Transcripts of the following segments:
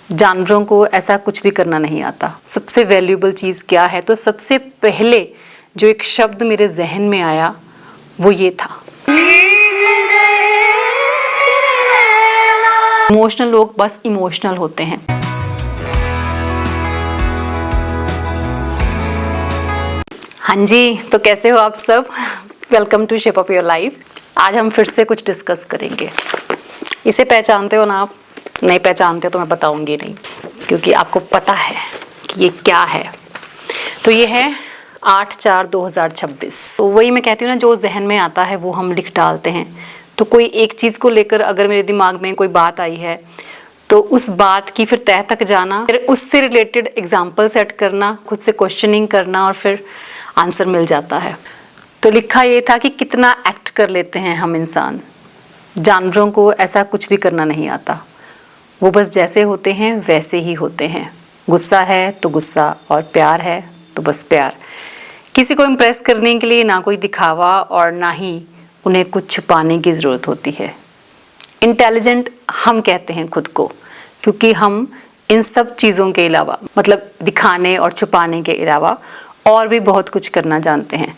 जानवरों को ऐसा कुछ भी करना नहीं आता। सबसे वैल्यूएबल चीज़ क्या है? तो सबसे पहले जो एक शब्द मेरे जहन में आया वो ये था। इमोशनल लोग बस इमोशनल होते हैं। हाँ जी, तो कैसे हो आप सब? Welcome to shape up your life. आज हम फिर से कुछ डिस्कस करेंगे। इसे पहचानते हो ना आप? नहीं पहचानते तो मैं बताऊंगी नहीं, क्योंकि आपको पता है कि ये क्या है। तो ये है 8/4/2026। तो वही मैं कहती हूँ ना, जो जहन में आता है वो हम लिख डालते हैं। तो कोई एक चीज़ को लेकर अगर मेरे दिमाग में कोई बात आई है तो उस बात की फिर तह तक जाना, फिर उससे रिलेटेड एग्जाम्पल सेट करना, खुद से क्वेश्चनिंग करना और फिर आंसर मिल जाता है। तो लिखा ये था कि कितना एक्ट कर लेते हैं हम इंसान। जानवरों को ऐसा कुछ भी करना नहीं आता, वो बस जैसे होते हैं वैसे ही होते हैं। गुस्सा है तो गुस्सा, और प्यार है तो बस प्यार। किसी को इम्प्रेस करने के लिए ना कोई दिखावा और ना ही उन्हें कुछ छुपाने की ज़रूरत होती है। इंटेलिजेंट हम कहते हैं खुद को, क्योंकि हम इन सब चीज़ों के अलावा, मतलब दिखाने और छुपाने के अलावा और भी बहुत कुछ करना जानते हैं।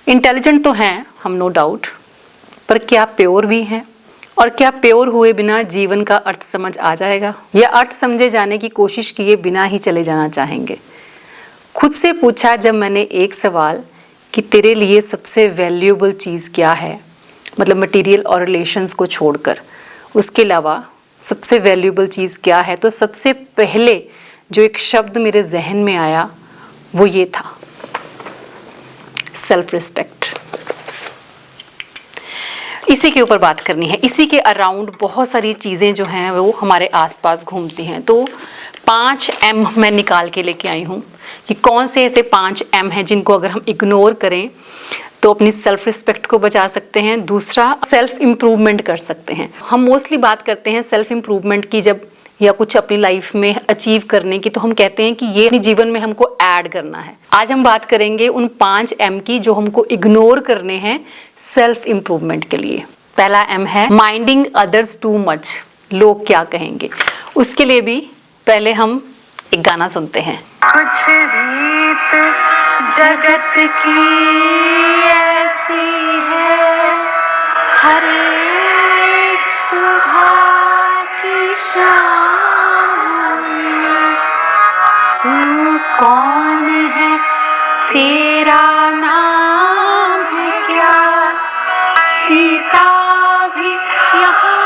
इंटेलिजेंट तो हैं हम, नो डाउट, पर क्या प्योर भी हैं? और क्या प्योर हुए बिना जीवन का अर्थ समझ आ जाएगा, या अर्थ समझे जाने की कोशिश किए बिना ही चले जाना चाहेंगे? खुद से पूछा जब मैंने एक सवाल कि तेरे लिए सबसे वैल्यूएबल चीज़ क्या है, मतलब मटेरियल और रिलेशंस को छोड़कर, उसके अलावा सबसे वैल्यूएबल चीज़ क्या है, तो सबसे पहले जो एक शब्द मेरे जहन में आया वो ये था, सेल्फ रिस्पेक्ट। इसी के ऊपर बात करनी है। इसी के अराउंड बहुत सारी चीज़ें जो हैं वो हमारे आसपास घूमती हैं। तो 5 M मैं निकाल के लेके आई हूँ कि कौन से ऐसे 5 M हैं जिनको अगर हम इग्नोर करें तो अपनी सेल्फ रिस्पेक्ट को बचा सकते हैं। दूसरा, सेल्फ इम्प्रूवमेंट कर सकते हैं। हम मोस्टली बात करते हैं सेल्फ इम्प्रूवमेंट की जब, या कुछ अपनी लाइफ में अचीव करने की, तो हम कहते हैं कि ये अपने जीवन में हमको ऐड करना है। आज हम बात करेंगे उन 5 M की जो हमको इग्नोर करने हैं सेल्फ इम्प्रूवमेंट के लिए। पहला M है माइंडिंग अदर्स टू मच। लोग क्या कहेंगे, उसके लिए भी पहले हम एक गाना सुनते हैं। कुछ रीत जगत की ऐसी है, हर एक सुबह की शाम में। तू कौन है, तेरा नाम है क्या? सीता भी यहाँ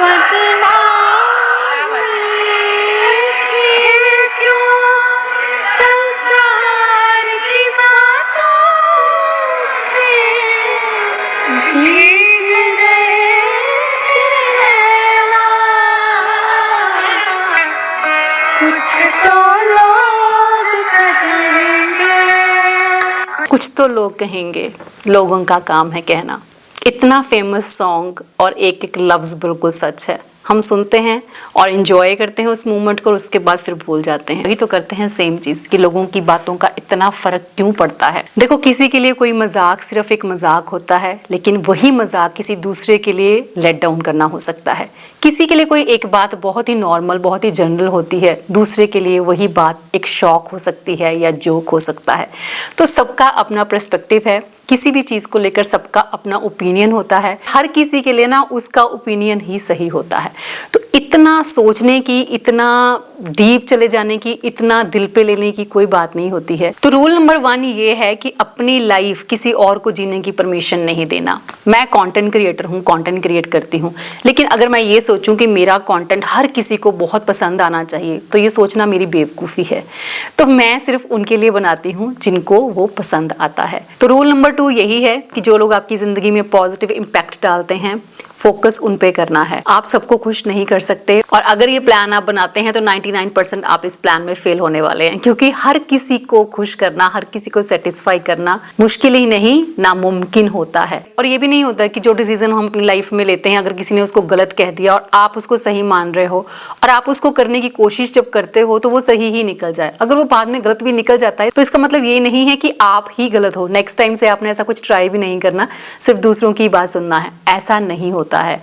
बदनाम है। फिर क्यों संसार की बातों से भीग गए तेरे नैना? कुछ तो लोग कहेंगे। कुछ तो लोग कहेंगे, लोगों का काम है कहना। इतना फेमस सॉन्ग और एक एक लफ्ज़ बिल्कुल सच है। हम सुनते हैं और एंजॉय करते हैं उस मोमेंट को, और उसके बाद फिर भूल जाते हैं। वही तो करते हैं सेम चीज़ कि लोगों की बातों का इतना फ़र्क क्यों पड़ता है। देखो, किसी के लिए कोई मजाक सिर्फ एक मजाक होता है, लेकिन वही मजाक किसी दूसरे के लिए लेट डाउन करना हो सकता है। किसी के लिए कोई एक बात बहुत ही नॉर्मल, बहुत ही जनरल होती है, दूसरे के लिए वही बात एक शॉक हो सकती है या जोक हो सकता है। तो सबका अपना पर्सपेक्टिव है, किसी भी चीज़ को लेकर सबका अपना ओपिनियन होता है। हर किसी के लिए ना उसका ओपिनियन ही सही होता है। तो इतना सोचने की, इतना डीप चले जाने की, इतना दिल पे लेने की कोई बात नहीं होती है। तो रूल नंबर 1 ये है कि अपनी लाइफ किसी और को जीने की परमिशन नहीं देना। मैं कंटेंट क्रिएटर हूँ, कंटेंट क्रिएट करती हूँ, लेकिन अगर मैं ये सोचूं कि मेरा कंटेंट हर किसी को बहुत पसंद आना चाहिए, तो ये सोचना मेरी बेवकूफ़ी है। तो मैं सिर्फ उनके लिए बनाती हूँ जिनको वो पसंद आता है। तो रूल नंबर 2 यही है कि जो लोग आपकी ज़िंदगी में पॉजिटिव इम्पैक्ट डालते हैं, फोकस उन पे करना है। आप सबको खुश नहीं कर सकते, और अगर ये प्लान आप बनाते हैं तो 99% आप इस प्लान में फेल होने वाले हैं, क्योंकि हर किसी को खुश करना, हर किसी को सेटिस्फाई करना मुश्किल ही नहीं, नामुमकिन होता है। और ये भी नहीं होता कि जो डिसीजन हम अपनी लाइफ में लेते हैं, अगर किसी ने उसको गलत कह दिया और आप उसको सही मान रहे हो और आप उसको करने की कोशिश जब करते हो तो वो सही ही निकल जाए। अगर वो बाद में गलत भी निकल जाता है तो इसका मतलब ये नहीं है कि आप ही गलत हो। नेक्स्ट टाइम से आपने ऐसा कुछ ट्राई भी नहीं करना, सिर्फ दूसरों की बात सुनना है। ऐसा नहीं होता है।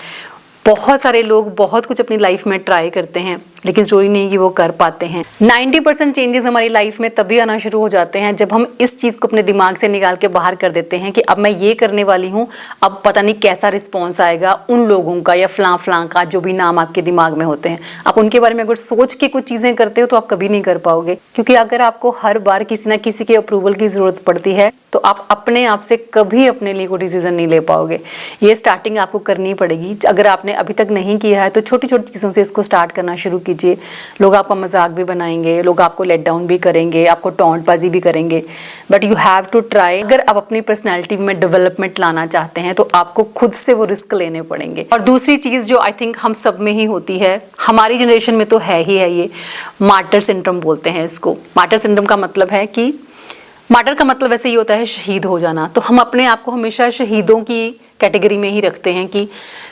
बहुत सारे लोग बहुत कुछ अपनी लाइफ में ट्राई करते हैं, लेकिन जरूरी नहीं कि वो कर पाते हैं। 90% चेंजेस हमारी लाइफ में तभी आना शुरू हो जाते हैं जब हम इस चीज़ को अपने दिमाग से निकाल के बाहर कर देते हैं कि अब मैं ये करने वाली हूँ, अब पता नहीं कैसा रिस्पॉन्स आएगा उन लोगों का या फलां फलां का, जो भी नाम आपके दिमाग में होते हैं। आप उनके बारे में अगर सोच के कुछ चीज़ें करते हो तो आप कभी नहीं कर पाओगे, क्योंकि अगर आपको हर बार किसी ना किसी के अप्रूवल की ज़रूरत पड़ती है तो आप अपने आप से कभी अपने लिए कोई डिसीजन नहीं ले पाओगे। ये स्टार्टिंग आपको करनी पड़ेगी। अगर आपने अभी तक नहीं किया है तो छोटी छोटी चीज़ों से इसको स्टार्ट करना शुरू कीजिए। लोग आपका मजाक भी बनाएंगे, लोग आपको लेट डाउन भी करेंगे, आपको टॉन्टबाजी भी करेंगे, but you have to try. अगर आप अपनी पर्सनैलिटी में डेवलपमेंट लाना चाहते हैं तो आपको खुद से वो रिस्क लेने पड़ेंगे। और दूसरी चीज़ जो आई थिंक हम सब में ही होती है, हमारी जनरेशन में तो है ही है, ये मार्टर सिंड्रोम बोलते हैं इसको। मार्टर सिंड्रोम का मतलब है कि मार्टर का मतलब वैसे ये होता है शहीद हो जाना। तो हम अपने आप को हमेशा शहीदों की कैटेगरी में ही रखते हैं कि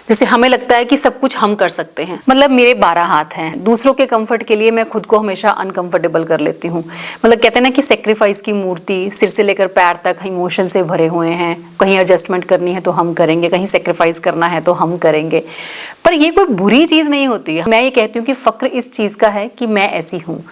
जैसे हमें लगता है कि सब कुछ हम कर सकते हैं। मतलब मेरे 12 हाथ हैं, दूसरों के कंफर्ट के लिए मैं खुद को हमेशा अनकंफर्टेबल कर लेती हूँ। मतलब कहते हैं ना कि सेक्रीफाइस की मूर्ति, सिर से लेकर पैर तक इमोशन से भरे हुए हैं। कहीं एडजस्टमेंट करनी है तो हम करेंगे, कहीं सेक्रीफाइस करना है तो हम करेंगे। पर ये कोई बुरी चीज़ नहीं होती है। मैं ये कहती हूँ कि फ़क्र इस चीज़ का है कि मैं ऐसी हूँ,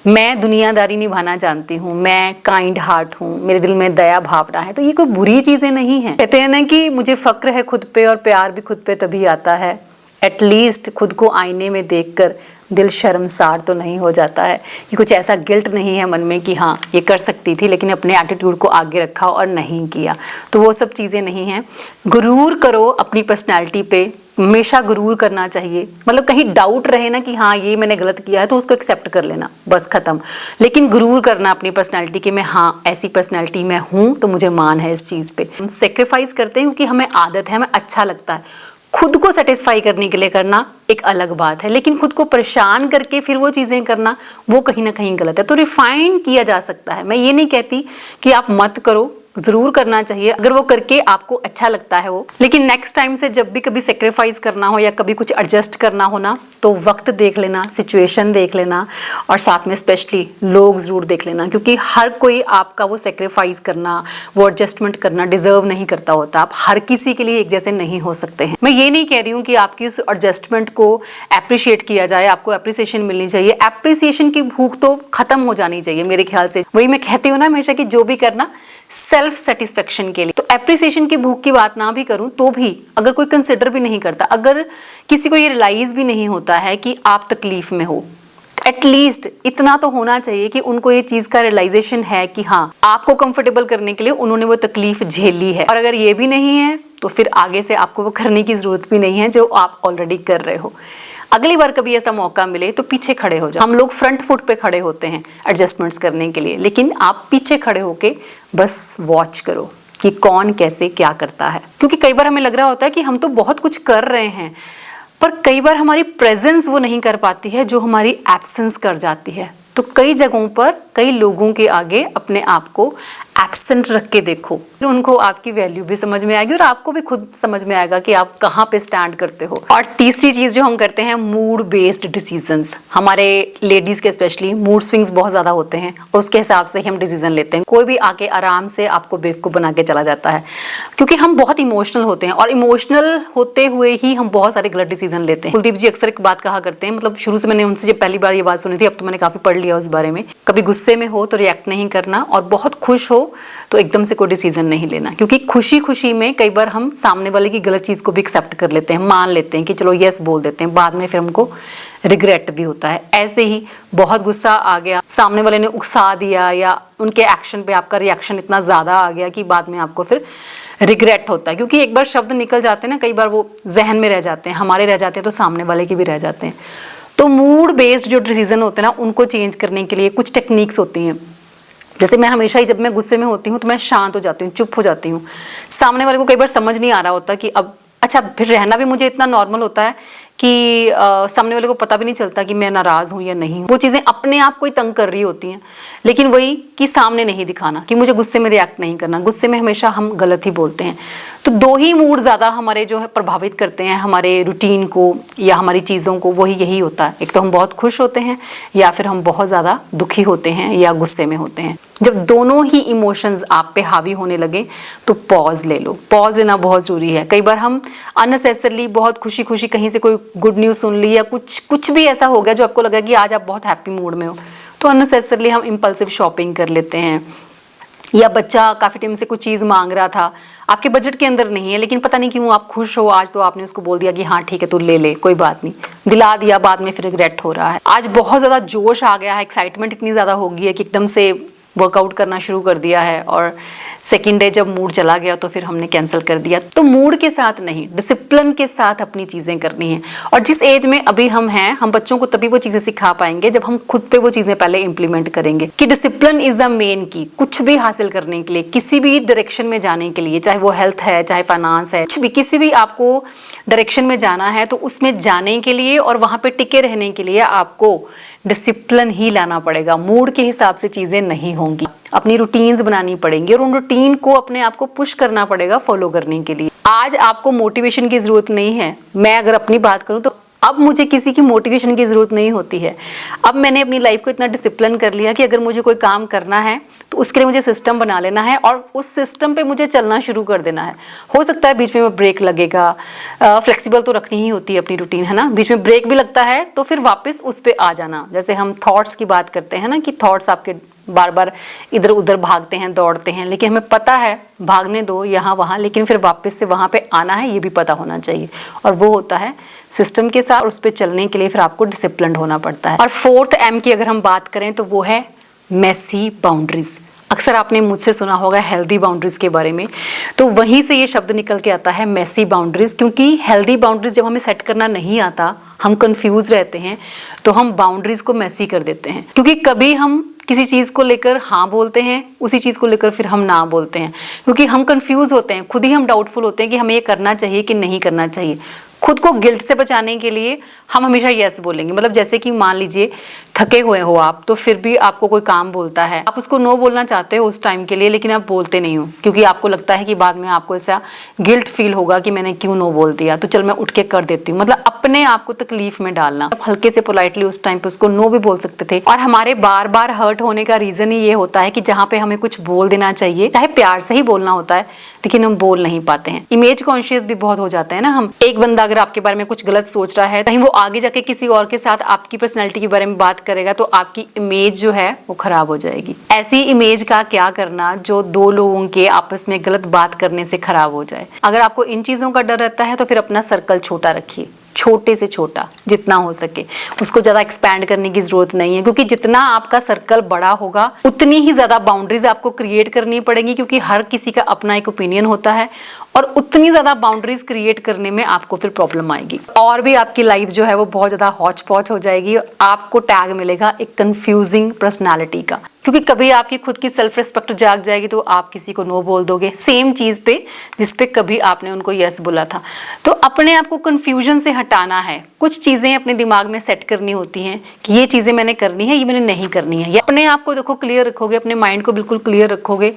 मैं दुनियादारी निभाना जानती हूँ, मैं काइंड हार्ट हूँ, मेरे दिल में दया भावना है। तो ये कोई बुरी चीज़ें नहीं हैं। कहते हैं ना कि मुझे फ़क्र है खुद पे और प्यार भी खुद पे तभी आता है, एटलीस्ट खुद को आईने में देखकर दिल शर्मसार तो नहीं हो जाता है। ये कुछ ऐसा गिल्ट नहीं है मन में कि हाँ ये कर सकती थी लेकिन अपने एटीट्यूड को आगे रखा और नहीं किया। तो वो सब चीज़ें नहीं हैं। गुरूर करो अपनी पर्सनैलिटी पे, हमेशा गुरूर करना चाहिए। मतलब कहीं डाउट रहे ना कि हाँ ये मैंने गलत किया है तो उसको एक्सेप्ट कर लेना, बस ख़त्म। लेकिन गुरूर करना अपनी पर्सनैलिटी कि मैं हाँ ऐसी पर्सनैलिटी मैं हूँ तो मुझे मान है इस चीज़ पे। हम सेक्रीफाइस करते हैं क्योंकि हमें आदत है, हमें अच्छा लगता है। खुद को सेटिस्फाई करने के लिए करना एक अलग बात है, लेकिन खुद को परेशान करके फिर वो चीज़ें करना वो कहीं ना कहीं गलत है। तो रिफाइन किया जा सकता है। मैं ये नहीं कहती कि आप मत करो, ज़रूर करना चाहिए अगर वो करके आपको अच्छा लगता है वो। लेकिन नेक्स्ट टाइम से जब भी कभी सेक्रीफाइस करना हो या कभी कुछ एडजस्ट करना हो ना, तो वक्त देख लेना, सिचुएशन देख लेना और साथ में स्पेशली लोग ज़रूर देख लेना, क्योंकि हर कोई आपका वो सेक्रीफाइस करना, वो एडजस्टमेंट करना डिज़र्व नहीं करता होता। आप हर किसी के लिए एक जैसे नहीं हो सकते हैं। मैं ये नहीं कह रही हूँ कि आपकी उस एडजस्टमेंट को अप्रिशिएट किया जाए, आपको अप्रिसिएशन मिलनी चाहिए। अप्रिसिएशन की भूख तो खत्म हो जानी चाहिए मेरे ख्याल से। वही मैं कहती हूँ ना हमेशा कि जो भी करना सेल्फ सेटिस्फेक्शन के लिए। तो एप्रिसिएशन की भूख की बात ना भी करूं तो भी अगर कोई कंसिडर भी नहीं करता, अगर किसी को ये रियलाइज भी नहीं होता है कि आप तकलीफ में हो, एटलीस्ट इतना तो होना चाहिए कि उनको ये चीज़ का रियलाइजेशन है कि हाँ आपको कंफर्टेबल करने के लिए उन्होंने वो तकलीफ झेली है। और अगर ये भी नहीं है तो फिर आगे से आपको वो करने की ज़रूरत भी नहीं है जो आप ऑलरेडी कर रहे हो। अगली बार कभी ऐसा मौका मिले तो पीछे खड़े हो जाओ। हम लोग फ्रंट फुट पे खड़े होते हैं एडजस्टमेंट्स करने के लिए, लेकिन आप पीछे खड़े होके बस वॉच करो कि कौन कैसे क्या करता है। क्योंकि कई बार हमें लग रहा होता है कि हम तो बहुत कुछ कर रहे हैं, पर कई बार हमारी प्रेजेंस वो नहीं कर पाती है जो हमारी एब्सेंस कर जाती है। तो कई जगहों पर कई लोगों के आगे अपने आप को एब्सेंट रख के देखो, फिर उनको आपकी वैल्यू भी समझ में आएगी और आपको भी खुद समझ में आएगा कि आप कहाँ पे स्टैंड करते हो। और तीसरी चीज़ जो हम करते हैं, मूड बेस्ड डिसीजंस। हमारे लेडीज़ के स्पेशली मूड स्विंग्स बहुत ज़्यादा होते हैं और उसके हिसाब से ही हम डिसीजन लेते हैं। कोई भी आके आराम से आपको बेवकूफ़ बना के चला जाता है, क्योंकि हम बहुत इमोशनल होते हैं और इमोशनल होते हुए ही हम बहुत सारे गलत डिसीजन लेते हैं। कुलदीप जी अक्सर एक बात कहा करते हैं, मतलब शुरू से मैंने उनसे जब पहली बार ये बात सुनी थी, अब तो मैंने काफ़ी पढ़ लिया उस बारे में। कभी गुस्से में हो तो रिएक्ट नहीं करना और बहुत खुश हो तो एकदम से कोई डिसीजन नहीं लेना, क्योंकि खुशी खुशी में कई बार हम सामने वाले की गलत चीज़ को भी एक्सेप्ट कर लेते हैं, मान लेते हैं कि चलो यस बोल देते हैं, बाद में फिर हमको रिग्रेट भी होता है। ऐसे ही बहुत गुस्सा आ गया, सामने वाले ने उकसा दिया या उनके एक्शन पे आपका रिएक्शन इतना ज़्यादा आ गया कि बाद में आपको फिर रिग्रेट होता है, क्योंकि एक बार शब्द निकल जाते हैं ना, कई बार वो जहन में रह जाते हैं, हमारे रह जाते हैं तो सामने वाले के भी रह जाते हैं। तो मूड बेस्ड जो डिसीजन होते हैं ना, उनको चेंज करने के लिए कुछ टेक्निक्स होती हैं। जैसे मैं हमेशा ही जब मैं गुस्से में होती हूँ तो मैं शांत हो जाती हूँ, चुप हो जाती हूँ। सामने वाले को कई बार समझ नहीं आ रहा होता कि अब अच्छा, फिर रहना भी मुझे इतना नॉर्मल होता है कि सामने वाले को पता भी नहीं चलता कि मैं नाराज़ हूँ या नहीं हूँ। वो चीज़ें अपने आप को ही तंग कर रही होती हैं, लेकिन वही कि सामने नहीं दिखाना कि मुझे गुस्से में रिएक्ट नहीं करना। गुस्से में हमेशा हम गलत ही बोलते हैं। तो दो ही मूड ज़्यादा हमारे जो है प्रभावित करते हैं हमारे रूटीन को या हमारी चीज़ों को, वही यही होता है। एक तो हम बहुत खुश होते हैं या फिर हम बहुत ज़्यादा दुखी होते हैं या गुस्से में होते हैं। जब दोनों ही इमोशंस आप पे हावी होने लगे तो पॉज ले लो। पॉज लेना बहुत ज़रूरी है। कई बार हम अननेसेसरली बहुत खुशी खुशी कहीं से कोई गुड न्यूज़ सुन ली या कुछ भी ऐसा हो गया जो आपको लगा कि आज आप बहुत हैप्पी मूड में हो, तो अननेसेसरली हम इम्पल्सिव शॉपिंग कर लेते हैं। या बच्चा काफ़ी टाइम से कुछ चीज़ मांग रहा था, आपके बजट के अंदर नहीं है, लेकिन पता नहीं क्यों आप खुश हो आज, तो आपने उसको बोल दिया कि हाँ ठीक है तू ले ले, कोई बात नहीं, दिला दिया, बाद में फिर रिग्रेट हो रहा है। आज बहुत ज़्यादा जोश आ गया है, एक्साइटमेंट इतनी ज़्यादा हो गई है कि एकदम से वर्कआउट करना शुरू कर दिया है, और सेकेंड डे जब मूड चला गया तो फिर हमने कैंसिल कर दिया। तो मूड के साथ नहीं, डिसिप्लिन के साथ अपनी चीज़ें करनी है। और जिस एज में अभी हम हैं, हम बच्चों को तभी वो चीज़ें सिखा पाएंगे जब हम खुद पे वो चीज़ें पहले इंप्लीमेंट करेंगे कि डिसिप्लिन इज़ द मेन की। कुछ भी हासिल करने के लिए, किसी भी डायरेक्शन में जाने के लिए, चाहे वो हेल्थ है, चाहे फाइनेंस है, कुछ भी, किसी भी आपको डायरेक्शन में जाना है तो उसमें जाने के लिए और वहाँ पे टिके रहने के लिए आपको डिसिप्लिन ही लाना पड़ेगा। मूड के हिसाब से चीज़ें नहीं होंगी। अपनी रूटीन्स बनानी पड़ेंगी और उन रूटीन को अपने आप को पुश करना पड़ेगा फॉलो करने के लिए। आज आपको मोटिवेशन की ज़रूरत नहीं है। मैं अगर अपनी बात करूँ तो अब मुझे किसी की मोटिवेशन की ज़रूरत नहीं होती है। अब मैंने अपनी लाइफ को इतना डिसिप्लिन कर लिया कि अगर मुझे कोई काम करना है तो उसके लिए मुझे सिस्टम बना लेना है और उस सिस्टम पे मुझे चलना शुरू कर देना है। हो सकता है बीच में ब्रेक लगेगा, फ्लेक्सिबल तो रखनी ही होती है अपनी रूटीन, है ना। बीच में ब्रेक भी लगता है तो फिर वापस उस पर आ जाना। जैसे हम थॉट्स की बात करते हैं ना, कि थॉट्स आपके बार बार इधर उधर भागते हैं, दौड़ते हैं, लेकिन हमें पता है भागने दो यहाँ वहाँ, लेकिन फिर वापस से वहाँ पे आना है, ये भी पता होना चाहिए। और वो होता है सिस्टम के साथ, उस पर चलने के लिए फिर आपको डिसिप्लिन्ड होना पड़ता है। और 4th M की अगर हम बात करें तो वो है मेसी बाउंड्रीज। अक्सर आपने मुझसे सुना होगा हेल्दी बाउंड्रीज के बारे में, तो वहीं से ये शब्द निकल के आता है मेसी बाउंड्रीज। क्योंकि हेल्दी बाउंड्रीज जब हमें सेट करना नहीं आता, हम कंफ्यूज रहते हैं, तो हम बाउंड्रीज को मेसी कर देते हैं। क्योंकि कभी हम किसी चीज़ को लेकर हाँ बोलते हैं, उसी चीज़ को लेकर फिर हम ना बोलते हैं, क्योंकि हम कंफ्यूज होते हैं, खुद ही हम डाउटफुल होते हैं कि हमें ये करना चाहिए कि नहीं करना चाहिए। खुद को गिल्ट से बचाने के लिए हम हमेशा यस बोलेंगे। मतलब जैसे कि मान लीजिए थके हुए हो आप, तो फिर भी आपको कोई काम बोलता है, आप उसको नो बोलना चाहते हो उस टाइम के लिए, लेकिन आप बोलते नहीं हो क्योंकि आपको लगता है कि बाद में आपको ऐसा गिल्ट फील होगा कि मैंने क्यों नो बोल दिया, तो चल मैं उठ के कर देती हूँ। मतलब अपने आप को तकलीफ में डालना। हल्के से पोलाइटली उस टाइम पे उसको नो भी बोल सकते थे। और हमारे बार बार हर्ट होने का रीजन ही ये होता है कि जहाँ पे हमें कुछ बोल देना चाहिए, चाहे प्यार से ही बोलना होता है, लेकिन हम बोल नहीं पाते हैं। इमेज कॉन्शियस भी बहुत हो जाता है ना हम। एक बंदा अगर आपके बारे में कुछ गलत सोच रहा है, कहीं वो आगे जाके किसी और के साथ आपकी पर्सनैलिटी के बारे में बात करेगा, तो आपकी इमेज जो है वो खराब हो जाएगी। ऐसी इमेज का क्या करना जो दो लोगों के आपस में गलत बात करने से खराब हो जाए। अगर आपको इन चीजों का डर रहता है तो फिर अपना सर्कल छोटा रखिए, छोटे से छोटा जितना हो सके। उसको ज़्यादा एक्सपैंड करने की ज़रूरत नहीं है, क्योंकि जितना आपका सर्कल बड़ा होगा उतनी ही ज़्यादा बाउंड्रीज आपको क्रिएट करनी पड़ेगी, क्योंकि हर किसी का अपना एक ओपिनियन होता है और उतनी ज़्यादा बाउंड्रीज क्रिएट करने में आपको फिर प्रॉब्लम आएगी और भी आपकी लाइफ जो है वो बहुत ज़्यादा हौच पौच हो जाएगी। आपको टैग मिलेगा एक कंफ्यूजिंग पर्सनैलिटी का, क्योंकि कभी आपकी खुद की सेल्फ रिस्पेक्ट जाग जाएगी तो आप किसी को नो बोल दोगे सेम चीज़ पे जिस पे कभी आपने उनको यस बोला था। तो अपने आप को कंफ्यूजन से हटाना है। कुछ चीज़ें अपने दिमाग में सेट करनी होती हैं कि ये चीज़ें मैंने करनी है, ये मैंने नहीं करनी है। या अपने आप को देखो क्लियर रखोगे, अपने माइंड को बिल्कुल क्लियर रखोगे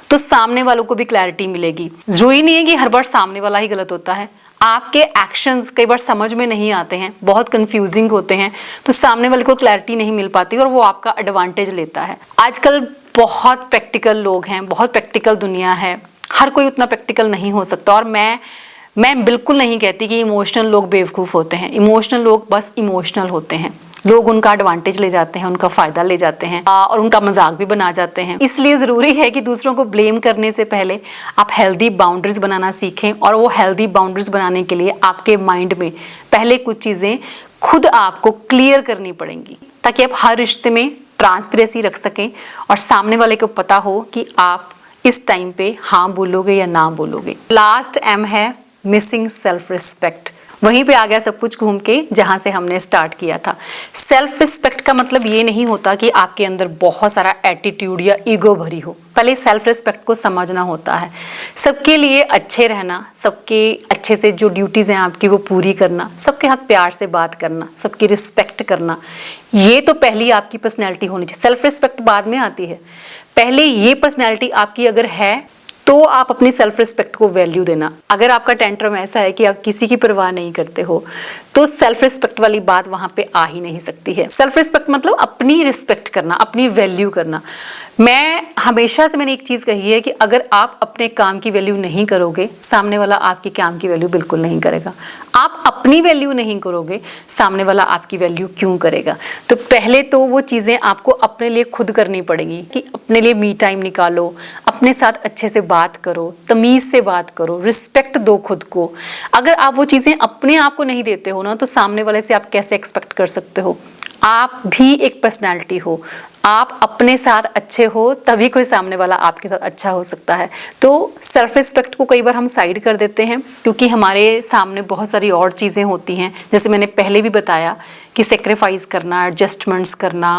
तो सामने वालों को भी क्लैरिटी मिलेगी। जरूरी नहीं है कि हर बार सामने वाला ही गलत होता है। आपके एक्शंस कई बार समझ में नहीं आते हैं, बहुत कंफ्यूजिंग होते हैं, तो सामने वाले को क्लैरिटी नहीं मिल पाती और वो आपका एडवांटेज लेता है। आजकल बहुत प्रैक्टिकल लोग हैं, बहुत प्रैक्टिकल दुनिया है, हर कोई उतना प्रैक्टिकल नहीं हो सकता। और मैं बिल्कुल नहीं कहती कि इमोशनल लोग बेवकूफ़ होते हैं। इमोशनल लोग बस इमोशनल होते हैं। लोग उनका एडवांटेज ले जाते हैं, उनका फ़ायदा ले जाते हैं और उनका मजाक भी बना जाते हैं। इसलिए ज़रूरी है कि दूसरों को ब्लेम करने से पहले आप हेल्दी बाउंड्रीज बनाना सीखें। और वो हेल्दी बाउंड्रीज बनाने के लिए आपके माइंड में पहले कुछ चीज़ें खुद आपको क्लियर करनी पड़ेंगी, ताकि आप हर रिश्ते में ट्रांसपेरेंसी रख सकें और सामने वाले को पता हो कि आप इस टाइम पे हाँ बोलोगे या ना बोलोगे। लास्ट M है मिसिंग सेल्फ रिस्पेक्ट। वहीं पे आ गया सब कुछ घूम के जहाँ से हमने स्टार्ट किया था। सेल्फ रिस्पेक्ट का मतलब ये नहीं होता कि आपके अंदर बहुत सारा एटीट्यूड या ईगो भरी हो। पहले सेल्फ रिस्पेक्ट को समझना होता है। सबके लिए अच्छे रहना, सबके अच्छे से जो ड्यूटीज़ हैं आपकी वो पूरी करना, सबके हाथ प्यार से बात करना, सबकी रिस्पेक्ट करना, ये तो पहली आपकी पर्सनैलिटी होनी चाहिए। सेल्फ रिस्पेक्ट बाद में आती है। पहले ये पर्सनैलिटी आपकी अगर है तो आप अपनी सेल्फ रिस्पेक्ट को वैल्यू देना। अगर आपका टेंट्रम ऐसा है कि आप किसी की परवाह नहीं करते हो, तो सेल्फ रिस्पेक्ट वाली बात वहां पे आ ही नहीं सकती है। सेल्फ रिस्पेक्ट मतलब अपनी रिस्पेक्ट करना, अपनी वैल्यू करना। मैंने एक चीज कही है कि अगर आप अपने काम की वैल्यू नहीं करोगे, सामने वाला आपके काम की वैल्यू बिल्कुल नहीं करेगा। आप अपनी वैल्यू नहीं करोगे, सामने वाला आपकी वैल्यू क्यों करेगा? तो पहले तो वो चीजें आपको अपने लिए खुद करनी पड़ेंगी कि अपने लिए मी टाइम निकालो, अपने साथ अच्छे से बात करो, तमीज से बात करो, रिस्पेक्ट दो खुद को। अगर आप वो चीजें अपने आप को नहीं देते हो ना, तो सामने वाले से आप कैसे एक्सपेक्ट कर सकते हो? आप भी एक पर्सनालिटी हो, आप अपने साथ अच्छे हो तभी कोई सामने वाला आपके साथ अच्छा हो सकता है। तो सेल्फ रिस्पेक्ट को कई बार हम साइड कर देते हैं क्योंकि हमारे सामने बहुत सारी और चीज़ें होती हैं, जैसे मैंने पहले भी बताया कि सेक्रीफाइस करना, एडजस्टमेंट्स करना,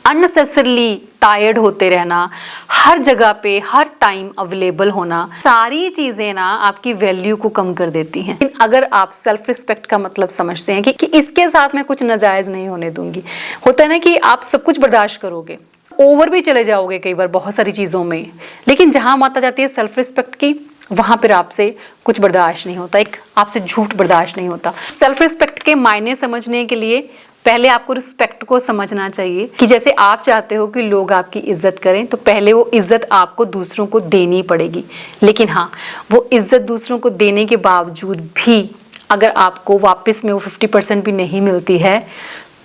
अननेसेसरली टायर्ड होते रहना, हर जगह पे हर टाइम अवेलेबल होना, सारी चीजें ना आपकी वैल्यू को कम कर देती हैं। लेकिन अगर आप सेल्फ रिस्पेक्ट का मतलब समझते हैं कि इसके साथ मैं कुछ नाजायज नहीं होने दूंगी, होता है ना कि आप सब कुछ बर्दाश्त करोगे, ओवर भी चले जाओगे कई बार बहुत सारी चीजों में, लेकिन जहां बात आ जाती है सेल्फ रिस्पेक्ट की, वहां पर आपसे कुछ बर्दाश्त नहीं होता, एक आपसे झूठ बर्दाश्त नहीं होता। सेल्फ रिस्पेक्ट के मायने समझने के लिए पहले आपको रिस्पेक्ट को समझना चाहिए कि जैसे आप चाहते हो कि लोग आपकी इज्जत करें, तो पहले वो इज्जत आपको दूसरों को देनी पड़ेगी। लेकिन हाँ, वो इज्जत दूसरों को देने के बावजूद भी अगर आपको वापस में वो 50% भी नहीं मिलती है,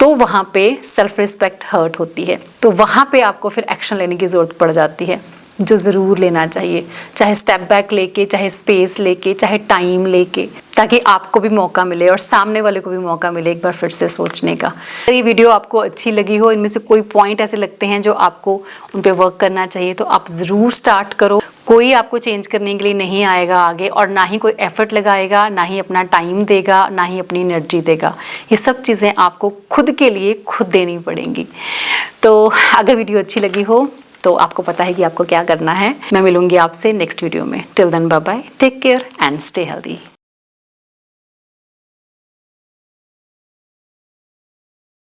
तो वहाँ पे सेल्फ रिस्पेक्ट हर्ट होती है। तो वहाँ पे आपको फिर एक्शन लेने की ज़रूरत पड़ जाती है, जो ज़रूर लेना चाहिए, चाहे स्टेप बैक लेके, चाहे स्पेस लेके, चाहे टाइम लेके, ताकि आपको भी मौका मिले और सामने वाले को भी मौका मिले एक बार फिर से सोचने का। अगर ये वीडियो आपको अच्छी लगी हो, इनमें से कोई पॉइंट ऐसे लगते हैं जो आपको उन पे वर्क करना चाहिए, तो आप ज़रूर स्टार्ट करो। कोई आपको चेंज करने के लिए नहीं आएगा आगे, और ना ही कोई एफर्ट लगाएगा, ना ही अपना टाइम देगा, ना ही अपनी एनर्जी देगा। ये सब चीज़ें आपको खुद के लिए खुद देनी पड़ेंगी। तो अगर वीडियो अच्छी लगी हो तो आपको पता है कि आपको क्या करना है। मैं मिलूंगी आपसे नेक्स्ट वीडियो में। Till then bye bye, take care and stay healthy.